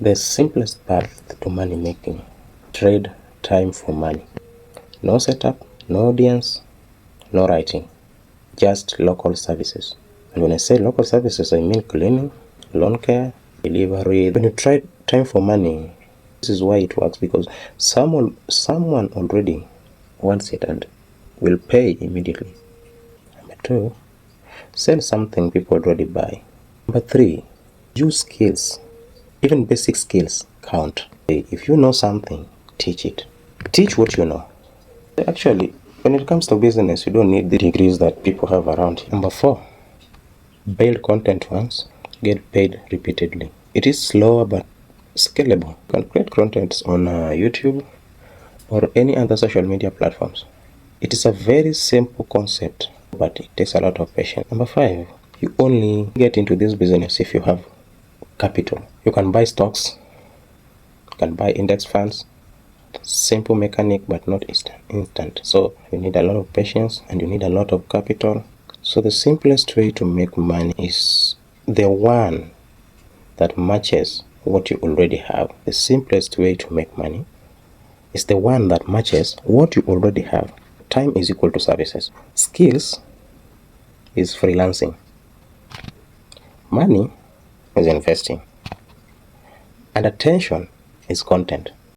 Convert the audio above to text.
The simplest path to money making. Trade time for money. No setup, no audience, no writing. Just local services. And when I say local services, I mean cleaning, lawn care, delivery. When you trade time for money, this is why it works, because someone already wants it and will pay immediately. Number 2, sell something people already buy. Number 3, use skills. Even basic skills count. If you know something, teach it. Teach what you know. Actually, when it comes to business, you don't need the degrees that people have around you. Number 4, build content once, get paid repeatedly. It is slower but scalable. You can create content on YouTube or any other social media platforms. It is a very simple concept, but it takes a lot of patience. Number 5, you only get into this business if you have capital. You can buy stocks, you can buy index funds. Simple mechanic, but not instant. So you need a lot of patience and you need a lot of capital. So the simplest way to make money is the one that matches what you already have. The simplest way to make money is the one that matches what you already have. Time is equal to services. Skills is freelancing. Money is investing. And attention is content.